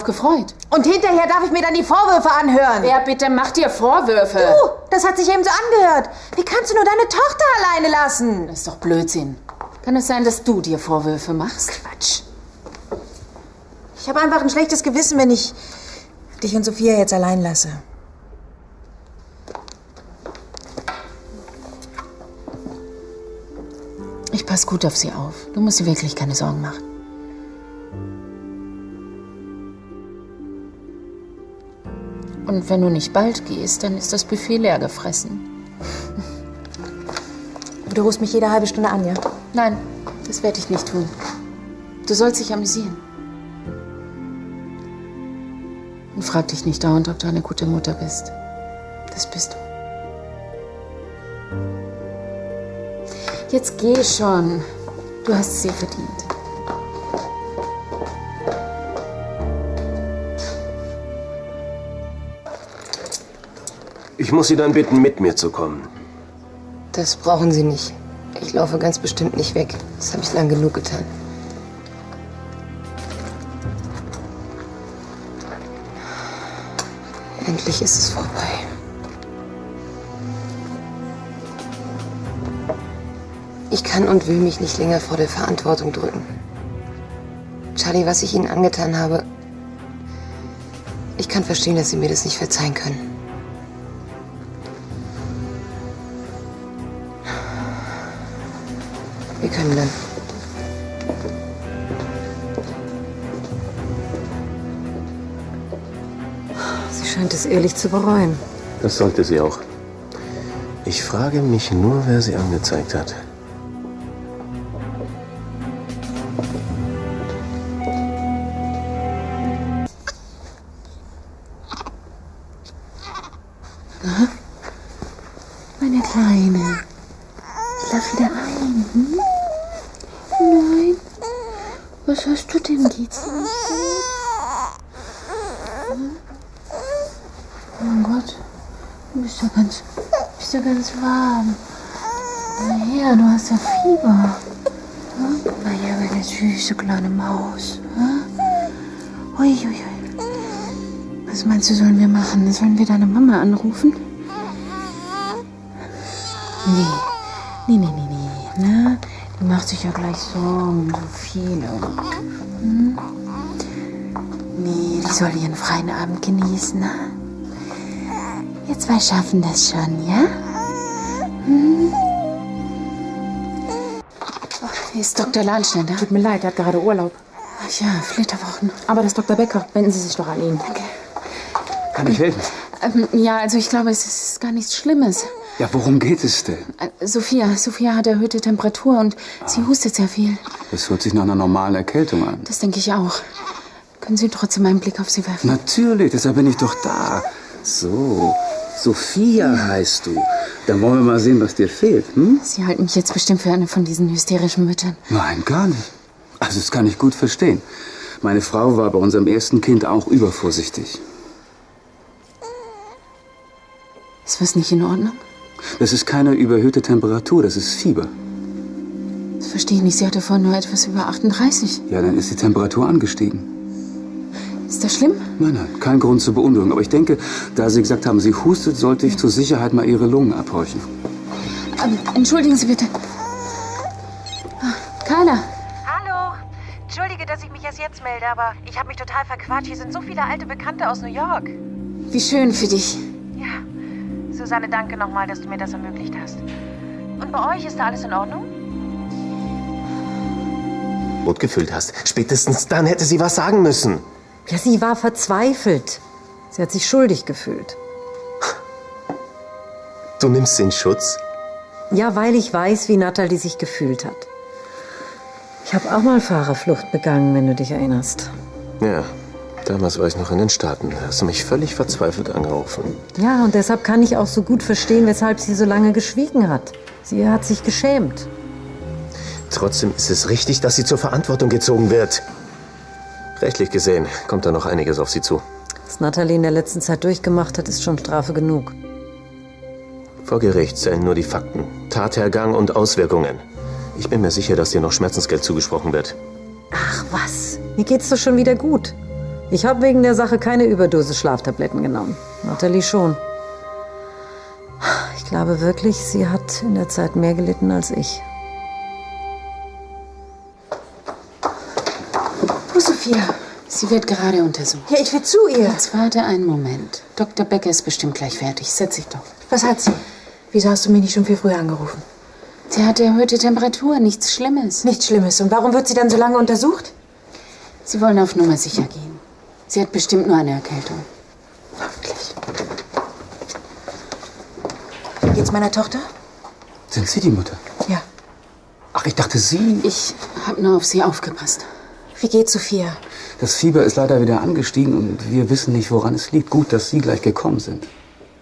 gefreut. Und hinterher darf ich mir dann die Vorwürfe anhören. Wer bitte macht dir Vorwürfe? Du, das hat sich eben so angehört. Wie kannst du nur deine Tochter alleine lassen? Das ist doch Blödsinn. Kann es sein, dass du dir Vorwürfe machst? Quatsch. Ich habe einfach ein schlechtes Gewissen, wenn ich dich und Sophia jetzt allein lasse. Ich passe gut auf sie auf. Du musst dir wirklich keine Sorgen machen. Und wenn du nicht bald gehst, dann ist das Buffet leer gefressen. Du rufst mich jede halbe Stunde an, ja? Nein, das werde ich nicht tun. Du sollst dich amüsieren. Und frag dich nicht dauernd, ob du eine gute Mutter bist. Das bist du. Jetzt geh schon. Du hast es dir verdient. Ich muss Sie dann bitten, mit mir zu kommen. Das brauchen Sie nicht. Ich laufe ganz bestimmt nicht weg. Das habe ich lang genug getan. Endlich ist es vorbei. Ich kann und will mich nicht länger vor der Verantwortung drücken. Charlie, was ich Ihnen angetan habe, ich kann verstehen, dass Sie mir das nicht verzeihen können. Wir können dann. Sie scheint es ehrlich zu bereuen. Das sollte sie auch. Ich frage mich nur, wer sie angezeigt hat. Meine Kleine. Schlaf wieder ein. Hm? Nein. Was hast du denn? Geht's dir nicht gut? Hm? Oh Gott. Du bist ja ganz warm. Na ja, du hast ja Fieber. Hm? Na ja, meine süße kleine Maus. Hm? Ui, ui, ui. Was meinst du, sollen wir machen? Sollen wir deine Mama anrufen? Nee. Ne? Die macht sich ja gleich Sorgen, so viele. Hm? Nee, die soll ihren freien Abend genießen. Ne? Wir zwei schaffen das schon, ja? Hm? Oh, hier ist Dr. Lahnstein. Tut mir leid, er hat gerade Urlaub. Ach ja, Flitterwochen. Aber das ist Dr. Becker. Wenden Sie sich doch an ihn. Danke. Kann ich helfen? Ja, also ich glaube, es ist gar nichts Schlimmes. Ja, worum geht es denn? Sophia hat erhöhte Temperatur und sie hustet sehr viel. Das hört sich nach einer normalen Erkältung an. Das denke ich auch. Können Sie trotzdem einen Blick auf sie werfen? Natürlich, deshalb bin ich doch da. So, Sophia heißt du. Dann wollen wir mal sehen, was dir fehlt, hm? Sie halten mich jetzt bestimmt für eine von diesen hysterischen Müttern. Nein, gar nicht. Also, das kann ich gut verstehen. Meine Frau war bei unserem ersten Kind auch übervorsichtig. Ist was nicht in Ordnung? Das ist keine überhöhte Temperatur, das ist Fieber. Das verstehe ich nicht. Sie hatte vorhin nur etwas über 38. Ja, dann ist die Temperatur angestiegen. Ist das schlimm? Nein, kein Grund zur Beunruhigung. Aber ich denke, da Sie gesagt haben, sie hustet, sollte ich zur Sicherheit mal Ihre Lungen abhorchen. Entschuldigen Sie bitte. Carla. Hallo. Entschuldige, dass ich mich erst jetzt melde, aber ich habe mich total verquatscht. Hier sind so viele alte Bekannte aus New York. Wie schön für dich. Ja. Susanne, danke nochmal, dass du mir das ermöglicht hast. Und bei euch ist da alles in Ordnung? Gut gefüllt hast. Spätestens dann hätte sie was sagen müssen. Ja, sie war verzweifelt. Sie hat sich schuldig gefühlt. Du nimmst sie in Schutz? Ja, weil ich weiß, wie Natalie sich gefühlt hat. Ich habe auch mal Fahrerflucht begangen, wenn du dich erinnerst. Ja, damals war ich noch in den Staaten. Da hast du mich völlig verzweifelt angerufen. Ja, und deshalb kann ich auch so gut verstehen, weshalb sie so lange geschwiegen hat. Sie hat sich geschämt. Trotzdem ist es richtig, dass sie zur Verantwortung gezogen wird. Rechtlich gesehen kommt da noch einiges auf sie zu. Was Natalie in der letzten Zeit durchgemacht hat, ist schon Strafe genug. Vor Gericht zählen nur die Fakten, Tathergang und Auswirkungen. Ich bin mir sicher, dass dir noch Schmerzensgeld zugesprochen wird. Ach was, mir geht's doch schon wieder gut. Ich habe wegen der Sache keine Überdosis Schlaftabletten genommen. Natalie schon. Ich glaube wirklich, sie hat in der Zeit mehr gelitten als ich. Wo ist Sophia? Sie wird gerade untersucht. Ja, ich will zu ihr. Jetzt warte einen Moment. Dr. Becker ist bestimmt gleich fertig. Setz dich doch. Was hat sie? Wieso hast du mich nicht schon viel früher angerufen? Sie hat erhöhte Temperatur, nichts Schlimmes. Nichts Schlimmes. Und warum wird sie dann so lange untersucht? Sie wollen auf Nummer sicher gehen. Sie hat bestimmt nur eine Erkältung. Hoffentlich. Wie geht's meiner Tochter? Sind Sie die Mutter? Ja. Ach, ich dachte Sie. Ich habe nur auf sie aufgepasst. Wie geht's Sophia? Das Fieber ist leider wieder angestiegen und wir wissen nicht, woran es liegt. Gut, dass Sie gleich gekommen sind.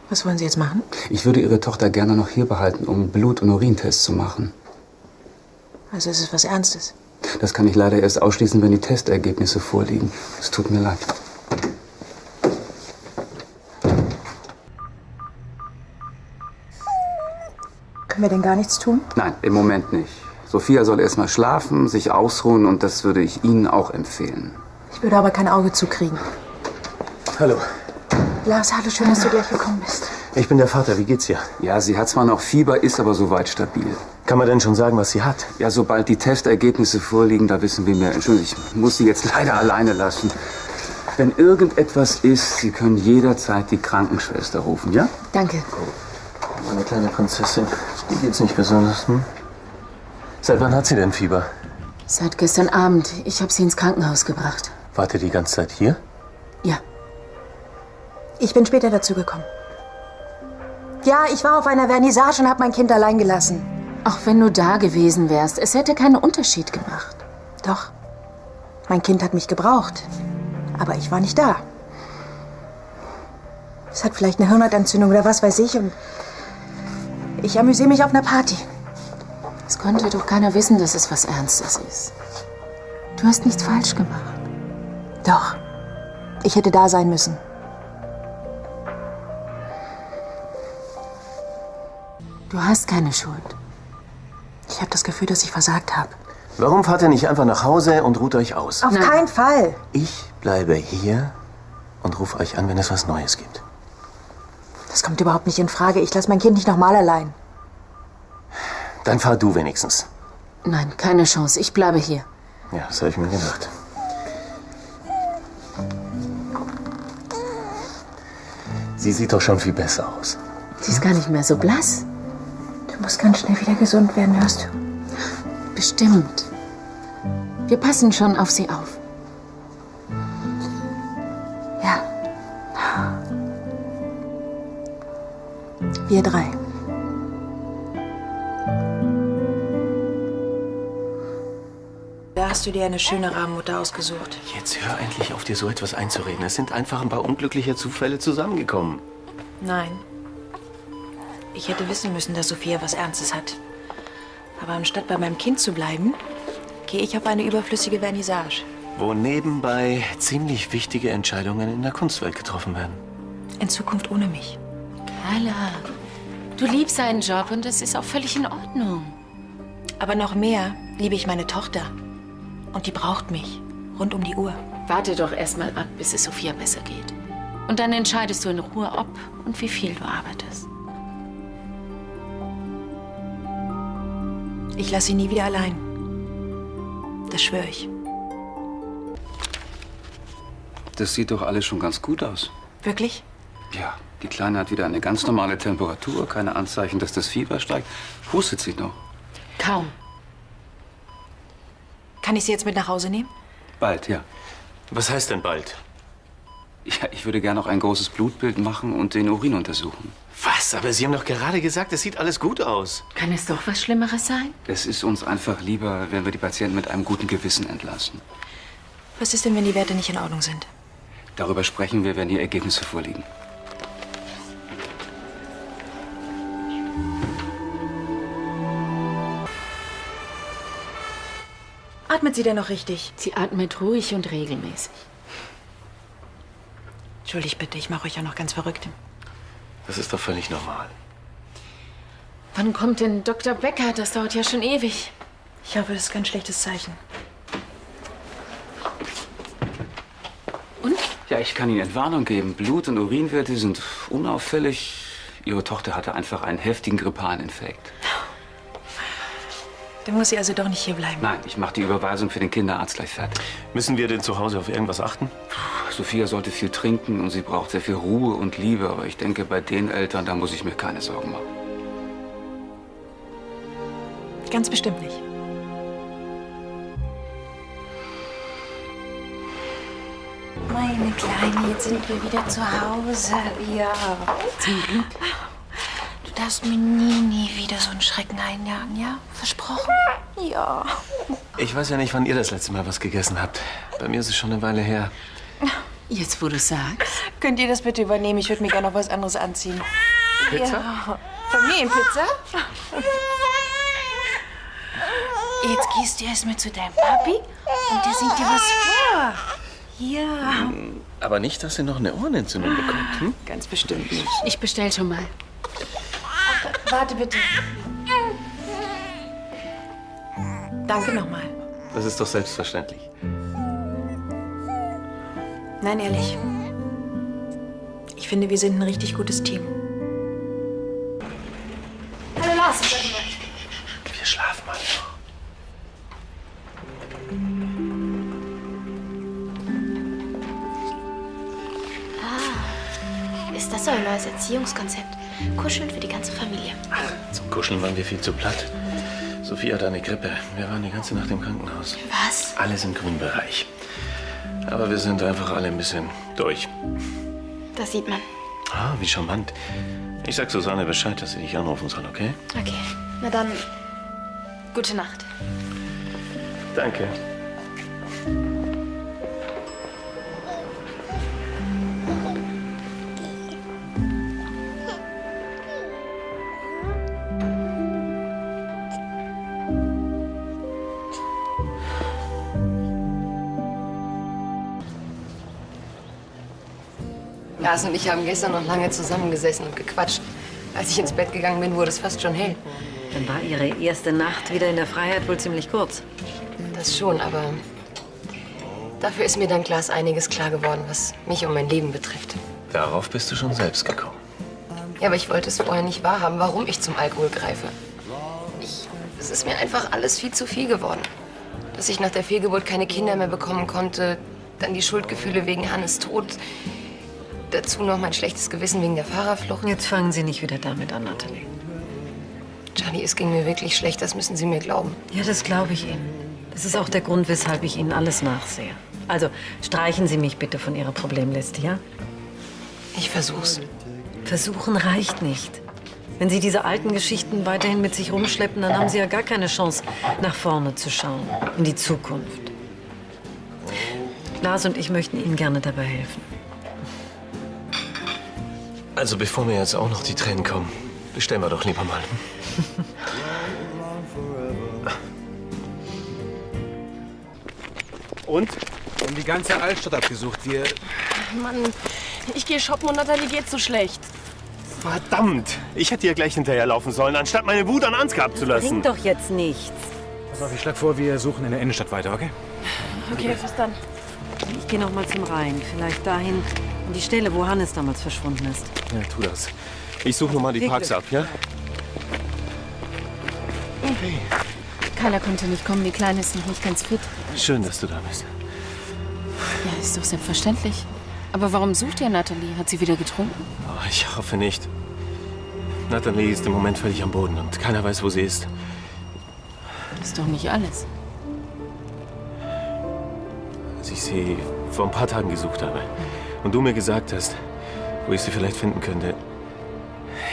Was wollen Sie jetzt machen? Ich würde Ihre Tochter gerne noch hier behalten, um Blut- und Urintests zu machen. Also ist es was Ernstes? Das kann ich leider erst ausschließen, wenn die Testergebnisse vorliegen. Es tut mir leid. Können wir denn gar nichts tun? Nein, im Moment nicht. Sophia soll erst mal schlafen, sich ausruhen und das würde ich Ihnen auch empfehlen. Ich würde aber kein Auge zukriegen. Hallo, Lars, hallo, schön, dass du gleich gekommen bist. ich bin der Vater. Wie geht's ihr? Ja, sie hat zwar noch Fieber, ist aber soweit stabil. Kann man denn schon sagen, was sie hat? Ja, sobald die Testergebnisse vorliegen, da wissen wir mehr. Entschuldigung, ich muss Sie jetzt leider alleine lassen. Wenn irgendetwas ist, Sie können jederzeit die Krankenschwester rufen, ja? Danke. Meine kleine Prinzessin, die geht's nicht besonders, hm? Seit wann hat sie denn Fieber? Seit gestern Abend. Ich habe sie ins Krankenhaus gebracht. Wart ihr die ganze Zeit hier? Ja. Ich bin später dazu gekommen. Ja, ich war auf einer Vernissage und habe mein Kind allein gelassen. Auch wenn du da gewesen wärst, es hätte keinen Unterschied gemacht. Doch. Mein Kind hat mich gebraucht. Aber ich war nicht da. Es hat vielleicht eine Hirnhautentzündung oder was weiß ich. Und ich amüsiere mich auf einer Party. Es konnte doch keiner wissen, dass es was Ernstes ist. Du hast nichts falsch gemacht. Doch. Ich hätte da sein müssen. Du hast keine Schuld. Ich habe das Gefühl, dass ich versagt habe. Warum fahrt ihr nicht einfach nach Hause und ruht euch aus? Auf keinen Fall. Ich bleibe hier und rufe euch an, wenn es was Neues gibt. Das kommt überhaupt nicht in Frage. Ich lasse mein Kind nicht nochmal allein. Dann fahr du wenigstens. Nein, keine Chance. Ich bleibe hier. Ja, das habe ich mir gedacht. Sie sieht doch schon viel besser aus. Sie ist gar nicht mehr so blass. Du musst ganz schnell wieder gesund werden, hörst du? Bestimmt. Wir passen schon auf sie auf. Ja. Wir drei. Da hast du dir eine schöne Rabenmutter ausgesucht. Jetzt hör endlich auf, dir so etwas einzureden. Es sind einfach ein paar unglückliche Zufälle zusammengekommen. Nein. Ich hätte wissen müssen, dass Sophia was Ernstes hat. Aber anstatt bei meinem Kind zu bleiben, gehe ich auf eine überflüssige Vernissage. Wo nebenbei ziemlich wichtige Entscheidungen in der Kunstwelt getroffen werden. In Zukunft ohne mich. Carla, du liebst deinen Job und das ist auch völlig in Ordnung. Aber noch mehr liebe ich meine Tochter. Und die braucht mich. Rund um die Uhr. Warte doch erst mal ab, bis es Sophia besser geht. Und dann entscheidest du in Ruhe, ob und wie viel du arbeitest. Ich lasse sie nie wieder allein. Das schwöre ich. Das sieht doch alles schon ganz gut aus. Wirklich? Ja, die Kleine hat wieder eine ganz normale Temperatur, keine Anzeichen, dass das Fieber steigt. Hustet sie noch? Kaum. Kann ich sie jetzt mit nach Hause nehmen? Bald, ja. Was heißt denn bald? Ja, ich würde gerne noch ein großes Blutbild machen und den Urin untersuchen. Was? Aber Sie haben doch gerade gesagt, es sieht alles gut aus. Kann es doch was Schlimmeres sein? Es ist uns einfach lieber, wenn wir die Patienten mit einem guten Gewissen entlassen. Was ist denn, wenn die Werte nicht in Ordnung sind? Darüber sprechen wir, wenn die Ergebnisse vorliegen. Atmet sie denn noch richtig? Sie atmet ruhig und regelmäßig. Entschuldigt bitte, ich mache euch ja noch ganz verrückt. Das ist doch völlig normal. Wann kommt denn Dr. Becker? Das dauert ja schon ewig. Ich hoffe, das ist kein schlechtes Zeichen. Und? Ja, ich kann Ihnen Entwarnung geben. Blut- und Urinwerte sind unauffällig. Ihre Tochter hatte einfach einen heftigen grippalen Infekt. Dann muss sie also doch nicht hier bleiben. Nein, ich mache die Überweisung für den Kinderarzt gleich fertig. Müssen wir denn zu Hause auf irgendwas achten? Sophia sollte viel trinken und sie braucht sehr viel Ruhe und Liebe. Aber ich denke, bei den Eltern, da muss ich mir keine Sorgen machen. Ganz bestimmt nicht. Meine Kleine, jetzt sind wir wieder zu Hause. Ja. Zum Glück. Du darfst mir nie wieder so einen Schrecken einjagen, ja? Versprochen? Ja. Ich weiß ja nicht, wann ihr das letzte Mal was gegessen habt. Bei mir ist es schon eine Weile her. Jetzt, wo du sagst. Könnt ihr das bitte übernehmen? Ich würde mir gerne noch was anderes anziehen. Pizza? Ja. Familienpizza? Jetzt gehst du erst mal zu deinem Papi und der singt dir was vor. Ja. Aber nicht, dass ihr noch eine Ohrenentzündung bekommt. Hm? Ganz bestimmt nicht. Ich bestell schon mal. Warte bitte. Danke nochmal. Das ist doch selbstverständlich. Nein, ehrlich. Ich finde, wir sind ein richtig gutes Team. Hallo Lars. Wir schlafen mal noch. Ist das euer neues Erziehungskonzept? Kuscheln für die ganze Familie. Zum Kuscheln waren wir viel zu platt. Sophie hat eine Grippe. Wir waren die ganze Nacht im Krankenhaus. Was? Alles im grünen Bereich. Aber wir sind einfach alle ein bisschen durch. Das sieht man. Ah, wie charmant. Ich sag Susanne Bescheid, dass sie dich anrufen soll, okay? Okay. Na dann, gute Nacht. Danke. Lars und ich haben gestern noch lange zusammengesessen und gequatscht. Als ich ins Bett gegangen bin, wurde es fast schon hell. Dann war Ihre erste Nacht wieder in der Freiheit wohl ziemlich kurz. Das schon, aber dafür ist mir dank Lars einiges klar geworden, was mich und mein Leben betrifft. Darauf bist du schon selbst gekommen. Ja, aber ich wollte es vorher nicht wahrhaben, warum ich zum Alkohol greife. Es ist mir einfach alles viel zu viel geworden. Dass ich nach der Fehlgeburt keine Kinder mehr bekommen konnte, dann die Schuldgefühle wegen Hannes Tod. Dazu noch mein schlechtes Gewissen wegen der Fahrerflucht. Jetzt fangen Sie nicht wieder damit an, Natalie. Charlie, es ging mir wirklich schlecht, das müssen Sie mir glauben. Ja, das glaube ich Ihnen. Das ist auch der Grund, weshalb ich Ihnen alles nachsehe. Also, streichen Sie mich bitte von Ihrer Problemliste, ja? Ich versuch's. Versuchen reicht nicht. Wenn Sie diese alten Geschichten weiterhin mit sich rumschleppen, dann haben Sie ja gar keine Chance, nach vorne zu schauen, in die Zukunft. Lars und ich möchten Ihnen gerne dabei helfen. Also bevor mir jetzt auch noch die Tränen kommen, bestellen wir doch lieber mal. Und? Wir haben die ganze Altstadt abgesucht. Wir... Mann, ich gehe shoppen und Natalie geht's so schlecht. Verdammt! Ich hätte ihr gleich hinterherlaufen sollen, anstatt meine Wut an Ansgar abzulassen. Bringt doch jetzt nichts. Pass auf, ich schlag vor, wir suchen in der Innenstadt weiter, okay? Okay, bis dann. Ich gehe noch mal zum Rhein. Vielleicht dahin, an die Stelle, wo Hannes damals verschwunden ist. Ja, tu das. Ich suche nur mal die Viel Parks Glück. ab, ja? Hey. Carla konnte nicht kommen, die Kleine ist noch nicht ganz fit. Schön, dass du da bist. Ja, ist doch selbstverständlich. Aber warum sucht ihr Natalie? Hat sie wieder getrunken? Oh, ich hoffe nicht. Natalie ist im Moment völlig am Boden und keiner weiß, wo sie ist. Das ist doch nicht alles. Als ich sie vor ein paar Tagen gesucht habe und du mir gesagt hast, wo ich sie vielleicht finden könnte,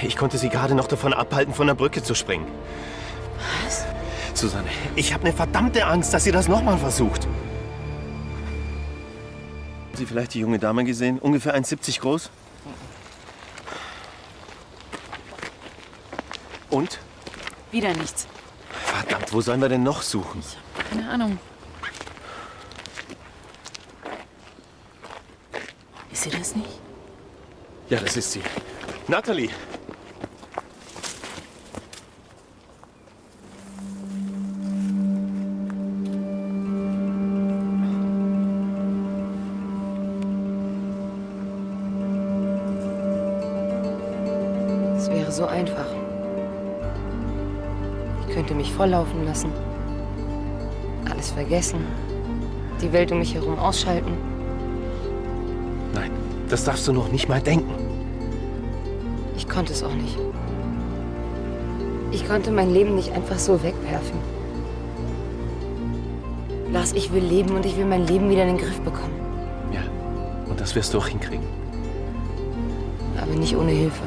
ich konnte sie gerade noch davon abhalten, von der Brücke zu springen. Was? Susanne, ich habe eine verdammte Angst, dass sie das nochmal versucht. Haben Sie vielleicht die junge Dame gesehen? Ungefähr 1,70 groß? Und? Wieder nichts. Verdammt, wo sollen wir denn noch suchen? Keine Ahnung. Ist sie das nicht? Ja, das ist sie. Natalie! wäre so einfach. Ich könnte mich volllaufen lassen. Alles vergessen. Die Welt um mich herum ausschalten. Nein, das darfst du noch nicht mal denken. Ich konnte es auch nicht. Ich konnte mein Leben nicht einfach so wegwerfen. Lars, ich will leben und ich will mein Leben wieder in den Griff bekommen. Ja, und das wirst du auch hinkriegen. Aber nicht ohne Hilfe.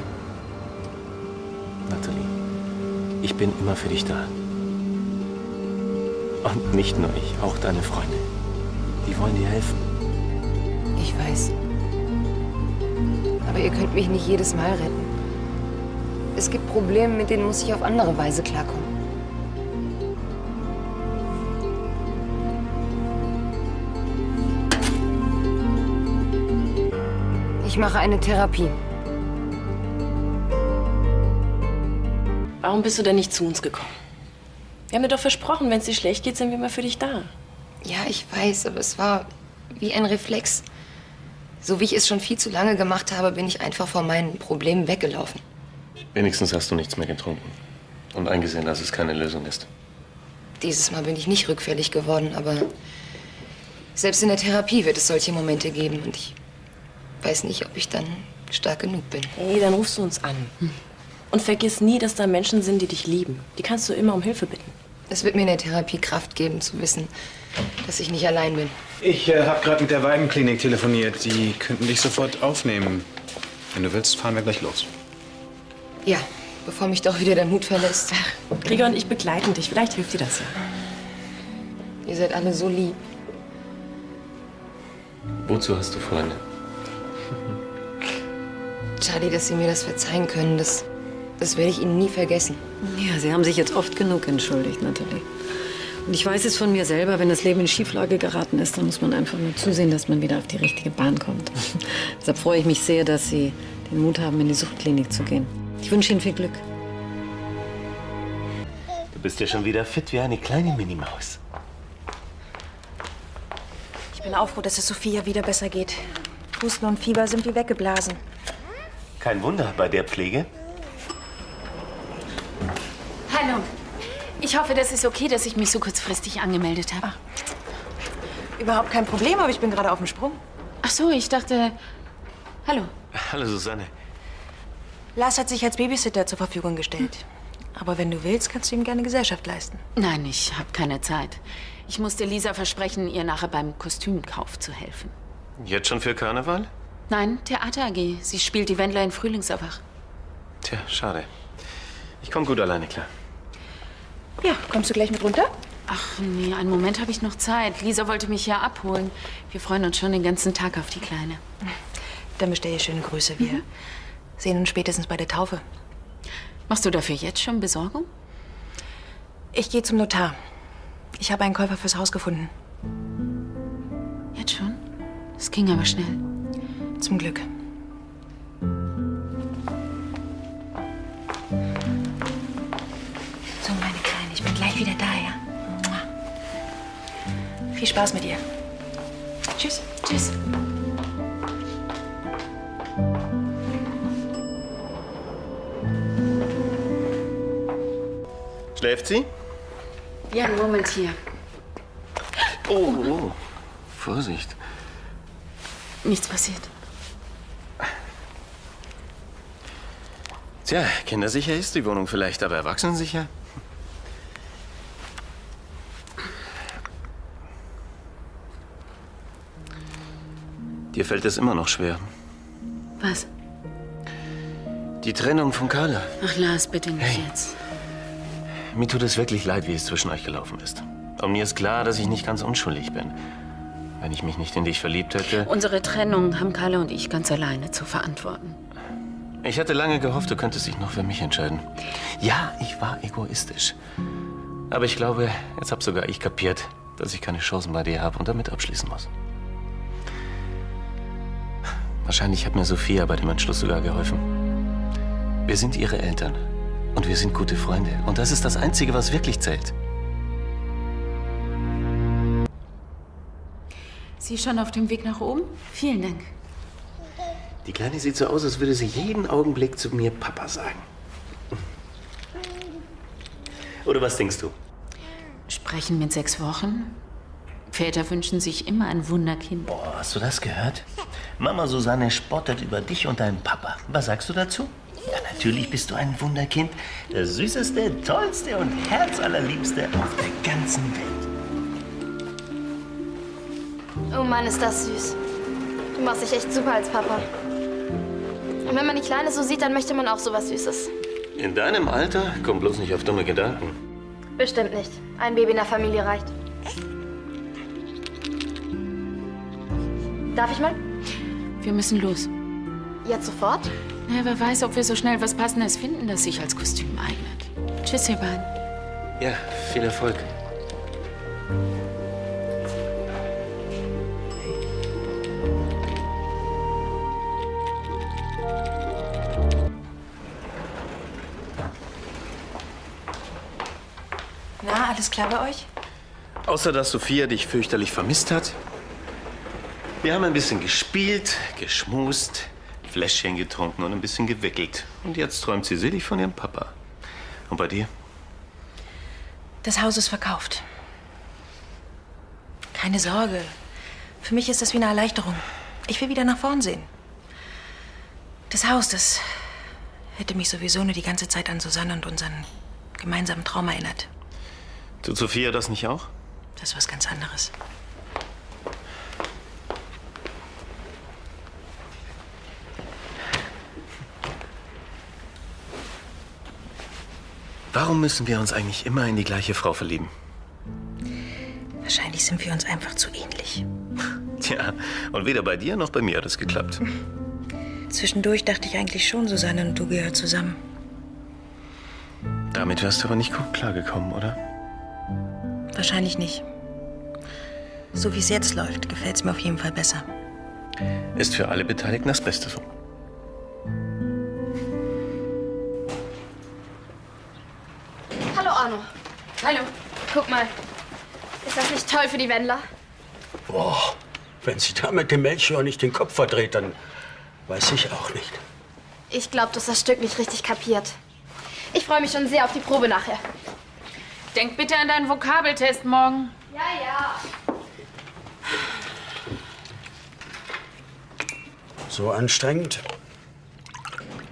Natalie, ich bin immer für dich da. Und nicht nur ich, auch deine Freunde. Die wollen dir helfen. Ich weiß. Aber ihr könnt mich nicht jedes Mal retten. Es gibt Probleme, mit denen muss ich auf andere Weise klarkommen. Ich mache eine Therapie. Warum bist du denn nicht zu uns gekommen? Wir haben dir doch versprochen, wenn es dir schlecht geht, sind wir mal für dich da. Ja, ich weiß, aber es war wie ein Reflex. So wie ich es schon viel zu lange gemacht habe, bin ich einfach vor meinen Problemen weggelaufen. Wenigstens hast du nichts mehr getrunken. Und eingesehen, dass es keine Lösung ist. Dieses Mal bin ich nicht rückfällig geworden, aber selbst in der Therapie wird es solche Momente geben. Und ich weiß nicht, ob ich dann stark genug bin. Hey, dann rufst du uns an. Und vergiss nie, dass da Menschen sind, die dich lieben. Die kannst du immer um Hilfe bitten. Es wird mir in der Therapie Kraft geben, zu wissen, dass ich nicht allein bin. Ich habe gerade mit der Weidenklinik telefoniert. Die könnten dich sofort aufnehmen. Wenn du willst, fahren wir gleich los. Ja, bevor mich doch wieder der Mut verlässt. Gregor und ich begleiten dich. Vielleicht hilft dir das ja. Ihr seid alle so lieb. Wozu hast du Freunde? Charlie, dass Sie mir das verzeihen können, das werde ich Ihnen nie vergessen. Ja, Sie haben sich jetzt oft genug entschuldigt, Natalie. Und ich weiß es von mir selber, wenn das Leben in Schieflage geraten ist, dann muss man einfach nur zusehen, dass man wieder auf die richtige Bahn kommt. Deshalb freue ich mich sehr, dass Sie den Mut haben, in die Suchtklinik zu gehen. Ich wünsche Ihnen viel Glück. Du bist ja schon wieder fit wie eine kleine Minimaus. Ich bin auch froh, dass es Sophia wieder besser geht. Husten und Fieber sind wie weggeblasen. Kein Wunder bei der Pflege. Hallo. Ich hoffe, das ist okay, dass ich mich so kurzfristig angemeldet habe. Überhaupt kein Problem, aber ich bin gerade auf dem Sprung. Ach so, ich dachte... Hallo. Hallo, Susanne. Lars hat sich als Babysitter zur Verfügung gestellt. Aber wenn du willst, kannst du ihm gerne Gesellschaft leisten. Nein, ich habe keine Zeit. Ich musste Lisa versprechen, ihr nachher beim Kostümkauf zu helfen. Jetzt schon für Karneval? Nein, Theater AG. Sie spielt die Wendler in Frühlingserwach. Tja, schade. Ich komme gut alleine klar. Ja, kommst du gleich mit runter? Ach nee, einen Moment habe ich noch Zeit. Lisa wollte mich ja abholen. Wir freuen uns schon den ganzen Tag auf die Kleine. Dann bestell ihr schöne Grüße. Wir sehen uns spätestens bei der Taufe. Machst du dafür jetzt schon Besorgung? Ich gehe zum Notar. Ich habe einen Käufer fürs Haus gefunden. Jetzt schon? Das ging aber schnell. Zum Glück. So, meine Kleine, ich bin gleich wieder da, ja? Viel Spaß mit ihr. Tschüss. Tschüss. Schläft sie? Ja, einen Moment hier. Oh. Vorsicht. Nichts passiert. Tja, kindersicher ist die Wohnung vielleicht, aber erwachsenensicher? Dir fällt es immer noch schwer. Was? Die Trennung von Carla. Ach, Lars, bitte nicht jetzt. Mir tut es wirklich leid, wie es zwischen euch gelaufen ist. Und mir ist klar, dass ich nicht ganz unschuldig bin. Wenn ich mich nicht in dich verliebt hätte... Unsere Trennung haben Carla und ich ganz alleine zu verantworten. Ich hatte lange gehofft, du könntest dich noch für mich entscheiden. Ja, ich war egoistisch. Aber ich glaube, jetzt habe sogar ich kapiert, dass ich keine Chancen bei dir habe und damit abschließen muss. Wahrscheinlich hat mir Sophia bei dem Entschluss sogar geholfen. Wir sind ihre Eltern und wir sind gute Freunde. Und das ist das Einzige, was wirklich zählt. Sie schon auf dem Weg nach oben? Vielen Dank. Die Kleine sieht so aus, als würde sie jeden Augenblick zu mir Papa sagen. Oder was denkst du? Sprechen mit 6 Wochen? Väter wünschen sich immer ein Wunderkind. Boah, hast du das gehört? Mama Susanne spottet über dich und deinen Papa. Was sagst du dazu? Ja, natürlich bist du ein Wunderkind. Das süßeste, tollste und herzallerliebste auf der ganzen Welt. Oh Mann, ist das süß. Du machst dich echt super als Papa. Und wenn man die Kleine so sieht, dann möchte man auch sowas Süßes. In deinem Alter? Komm bloß nicht auf dumme Gedanken. Bestimmt nicht. Ein Baby in der Familie reicht. Darf ich mal? Wir müssen los. Jetzt sofort? Na, wer weiß, ob wir so schnell was Passendes finden, das sich als Kostüm eignet. Tschüss, ihr beiden. Ja, viel Erfolg. Na, alles klar bei euch? Außer, dass Sophia dich fürchterlich vermisst hat. Wir haben ein bisschen gespielt, geschmust, Fläschchen getrunken und ein bisschen gewickelt. Und jetzt träumt sie selig von ihrem Papa. Und bei dir? Das Haus ist verkauft. Keine Sorge. Für mich ist das wie eine Erleichterung. Ich will wieder nach vorn sehen. Das Haus, das hätte mich sowieso nur die ganze Zeit an Susanne und unseren gemeinsamen Traum erinnert. Tut Sophia das nicht auch? Das ist was ganz anderes. Warum müssen wir uns eigentlich immer in die gleiche Frau verlieben? Wahrscheinlich sind wir uns einfach zu ähnlich. Tja, und weder bei dir noch bei mir hat es geklappt. Zwischendurch dachte ich eigentlich schon, Susanne und du gehören zusammen. Damit wärst du aber nicht gut klargekommen, oder? Wahrscheinlich nicht. So wie es jetzt läuft, gefällt es mir auf jeden Fall besser. Ist für alle Beteiligten das Beste so. Hallo, Arno. Hallo. Guck mal. Ist das nicht toll für die Wendler? Boah, wenn sie da mit dem Melchior nicht den Kopf verdreht, dann weiß ich auch nicht. Ich glaube, du hast das Stück nicht richtig kapiert. Ich freue mich schon sehr auf die Probe nachher. Denk bitte an deinen Vokabeltest morgen. Ja, ja. So anstrengend.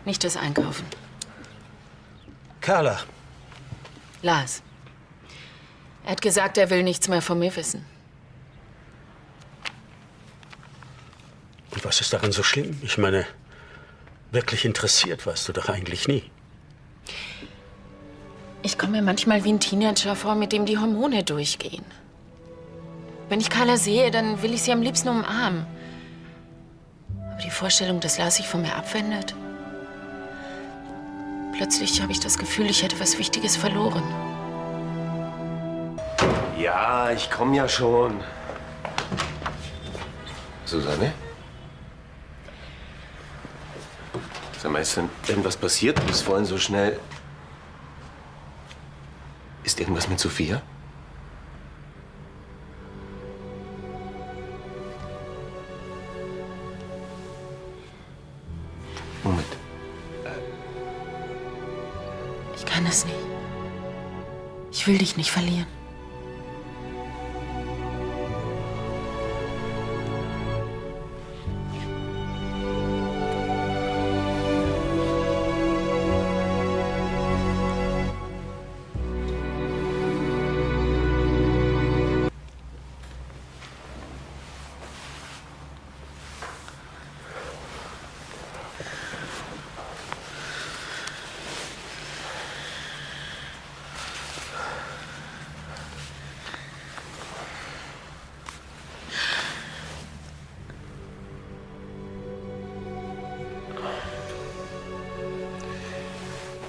Nicht das Einkaufen. Carla. Lars. Er hat gesagt, er will nichts mehr von mir wissen. Und was ist daran so schlimm? Ich meine, wirklich interessiert warst du doch eigentlich nie. Ich komme mir manchmal wie ein Teenager vor, mit dem die Hormone durchgehen. Wenn ich Carla sehe, dann will ich sie am liebsten umarmen. Aber die Vorstellung, dass Lars sich von mir abwendet. Plötzlich habe ich das Gefühl, ich hätte was Wichtiges verloren. Ja, ich komme ja schon. Susanne? Sag mal, ist denn irgendwas passiert? Du bist vorhin so schnell. Ist irgendwas mit Sophia? Moment. Ich kann es nicht. Ich will dich nicht verlieren.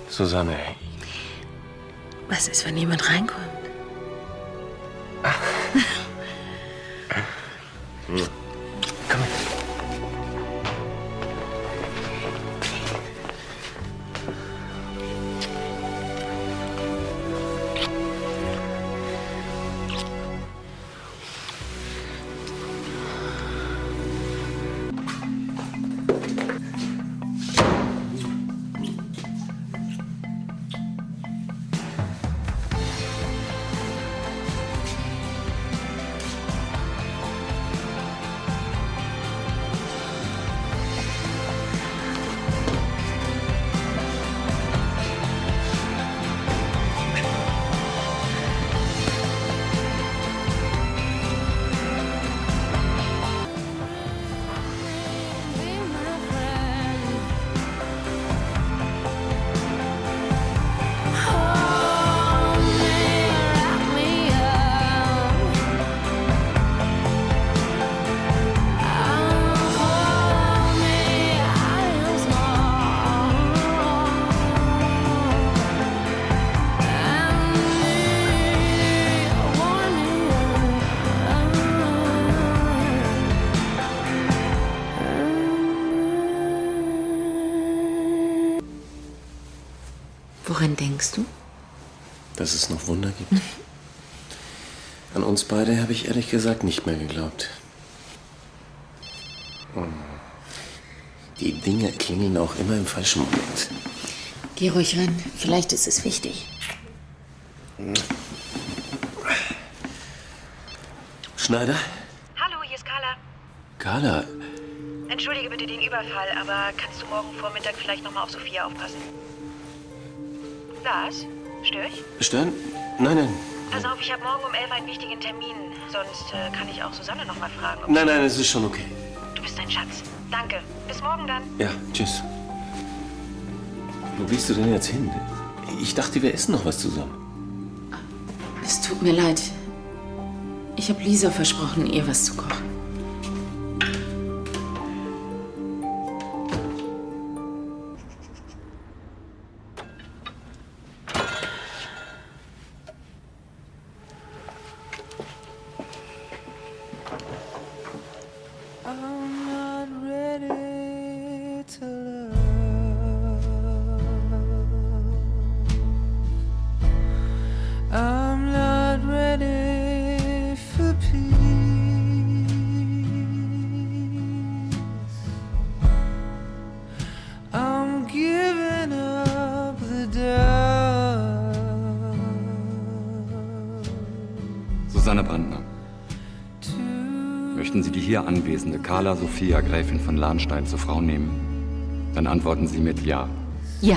Susanne. Was ist, wenn jemand reinkommt? Komm mit. Woran denkst du? Dass es noch Wunder gibt. An uns beide habe ich ehrlich gesagt nicht mehr geglaubt. Die Dinge klingeln auch immer im falschen Moment. Geh ruhig ran. Vielleicht ist es wichtig. Schneider? Hallo, hier ist Carla. Carla? Entschuldige bitte den Überfall, aber kannst du morgen Vormittag vielleicht noch mal auf Sophia aufpassen? Lars, störe ich? Stören? Nein. Pass auf, ich habe morgen um 11 einen wichtigen Termin. Sonst kann ich auch Susanne noch mal fragen. Nein, es ist schon okay. Du bist ein Schatz. Danke. Bis morgen dann. Ja, tschüss. Wo gehst du denn jetzt hin? Ich dachte, wir essen noch was zusammen. Es tut mir leid. Ich habe Lisa versprochen, ihr was zu kochen. Susanne Brandner. Möchten Sie die hier anwesende Carla Sophia, Gräfin von Lahnstein, zur Frau nehmen? Dann antworten Sie mit Ja. Ja.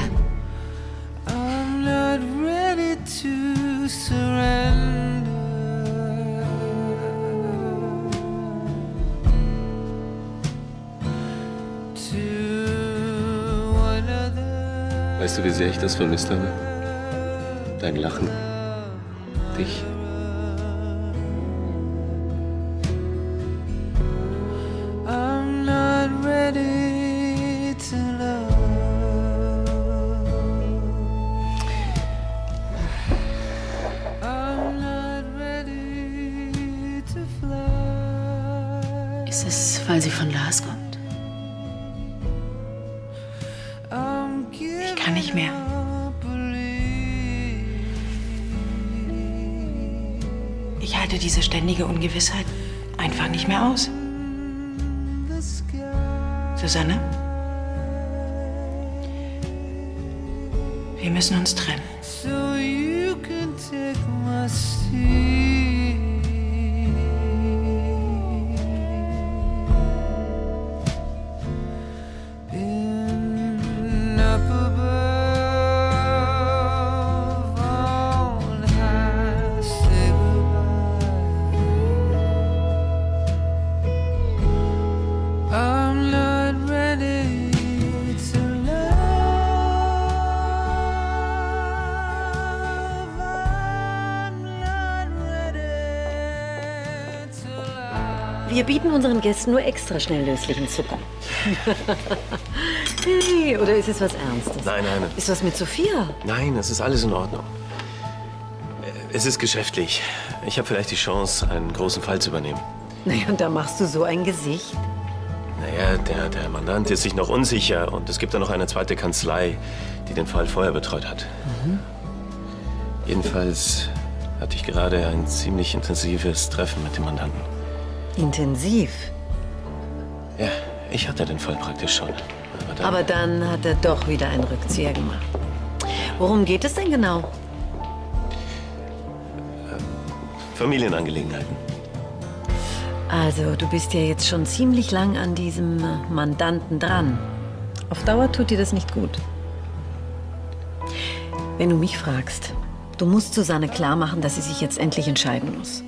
I'm not ready to surrender. Weißt du, wie sehr ich das vermisst habe? Dein Lachen. Dich. I'm not ready to love. I'm not ready to fly. Ist es, weil sie von Lars kommt? Ich kann nicht mehr. Ich halte diese ständige Ungewissheit einfach nicht mehr aus. Susanne? Wir müssen uns trennen. So you can take my seat. In up above on high, say goodbye. I'm not ready to love. I'm not ready to love. Wir bieten unseren Gästen nur extra schnell löslichen Zucker. Hey, oder ist es was Ernstes? Nein. Ist was mit Sophia? Nein, es ist alles in Ordnung. Es ist geschäftlich. Ich habe vielleicht die Chance, einen großen Fall zu übernehmen. Naja, und da machst du so ein Gesicht. Naja, der Mandant ist sich noch unsicher und es gibt da noch eine zweite Kanzlei, die den Fall vorher betreut hat. Jedenfalls hatte ich gerade ein ziemlich intensives Treffen mit dem Mandanten. Intensiv. Ja, ich hatte den Fall praktisch schon. Aber dann hat er doch wieder einen Rückzieher gemacht. Worum geht es denn genau? Familienangelegenheiten. Also, du bist ja jetzt schon ziemlich lang an diesem Mandanten dran. Auf Dauer tut dir das nicht gut. Wenn du mich fragst, du musst Susanne klar machen, dass sie sich jetzt endlich entscheiden muss.